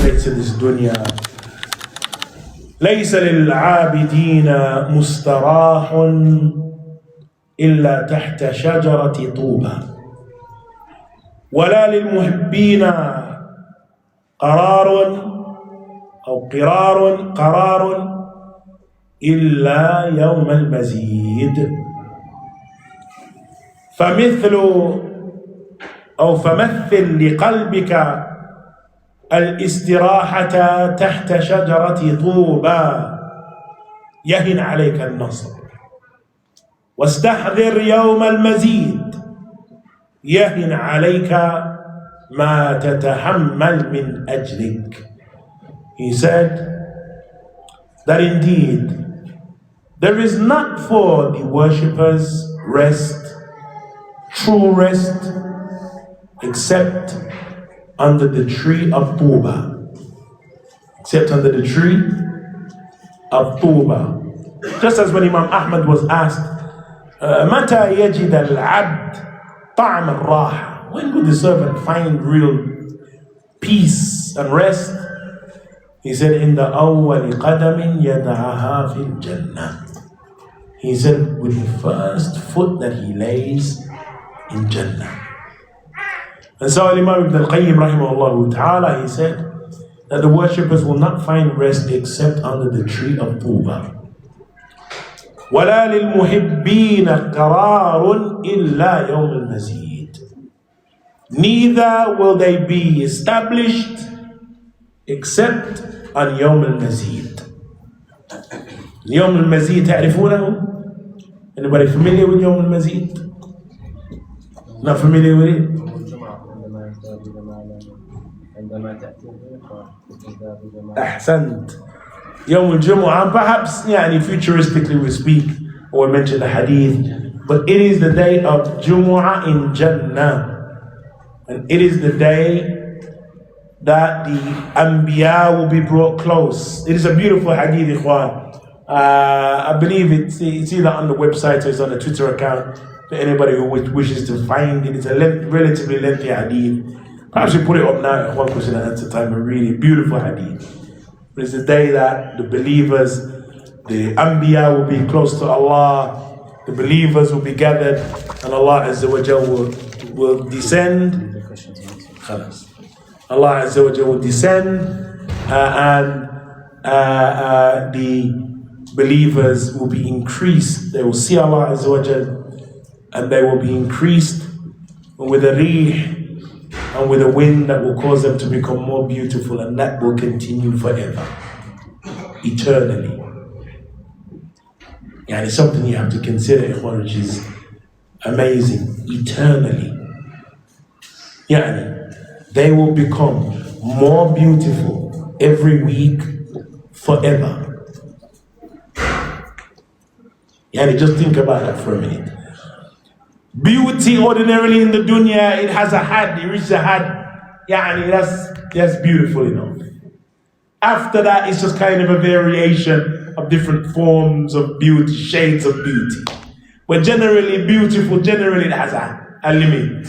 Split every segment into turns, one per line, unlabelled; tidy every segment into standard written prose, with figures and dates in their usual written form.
relates to this dunya. ليس للعابدين مستراح إلا تحت شجرة طوبى ولا للمحبين قرار إلا يوم المزيد. فمثل لقلبك الاستراحة تحت شجرة طوبى يهن عليك النصر، واستحضر يوم المزيد يهن عليك ما تتحمل من أجلك. He said that indeed there is not for the worshippers rest, true rest, except under the tree of Tuba. Except under the tree of Tuba. Just as when Imam Ahmad was asked, متى يجد العبد طعم الراحة? When would the servant find real peace and rest? He said, in the أول قدم يدعها في الجنة. He said, with the first foot that he lays in Jannah. And so Imam Ibn al-Qayyim rahimahullah ta'ala, he said that the worshippers will not find rest except under the tree of Tuba. وَلَا لِلْمُحِبِّينَ قَرَارٌ إِلَّا يَوْمَ الْمَزِيدِ. Neither will they be established except on يوم المزيد. يوم المزيد تعرفونه? Anybody familiar with يوم المزيد? Not familiar with it? أحسنت. يوم الجمعة, perhaps futuristically we speak or mention the hadith, but it is the day of Jumu'ah in Jannah, and it is the day that the Anbiya will be brought close. It is a beautiful hadith, ikhwan. I believe it's either on the website or it's on the Twitter account for anybody who wishes to find it. It's a relatively lengthy hadith. Perhaps we put it up now, one question at a time, a really beautiful hadith. But it's the day that the believers, the Anbiya will be close to Allah, the believers will be gathered, and Allah Azza wa Jal will descend. Allah Azza wa Jal will descend, and the believers will be increased. They will see Allah Azza wa Jal, and they will be increased with a rih, and with a wind that will cause them to become more beautiful, and that will continue forever, eternally. And it's something you have to consider, which is amazing. Eternally. They will become more beautiful every week, forever. Just think about that for a minute. Beauty ordinarily in the dunya, it has a had, it reaches a had. That's beautiful enough. After that, it's just kind of a variation of different forms of beauty, shades of beauty. But generally beautiful, generally it has a limit.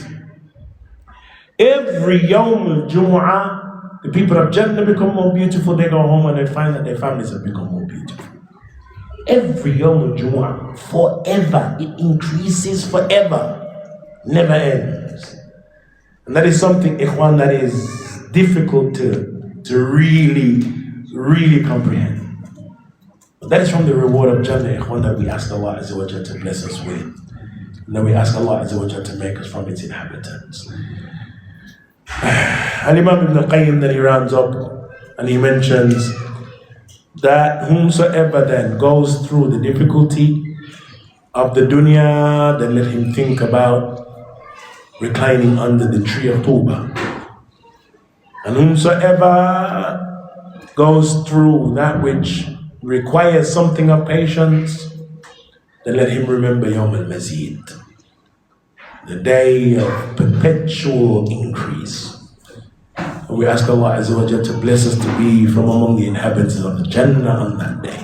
Every Yawm al-Jumu'ah, the people of Jannah become more beautiful. They go home and they find that their families have become more beautiful. Every Yawm al-Jumu'ah, forever, it increases forever, never ends. And that is something, ikhwan, that is difficult to really comprehend. But that is from the reward of Jannah, ikhwan, that we ask Allah Azza wa Jalla to bless us with. And then we ask Allah Azza wa Jalla to make us from its inhabitants. And Imam Ibn al-Qayyim, then he rounds up and he mentions that whomsoever then goes through the difficulty of the dunya, then let him think about reclining under the tree of Tuba. And whomsoever goes through that which requires something of patience, then let him remember Yawm al-Mazid, the day of perpetual increase. And we ask Allah Azza wa Jalla to bless us to be from among the inhabitants of the Jannah on that day.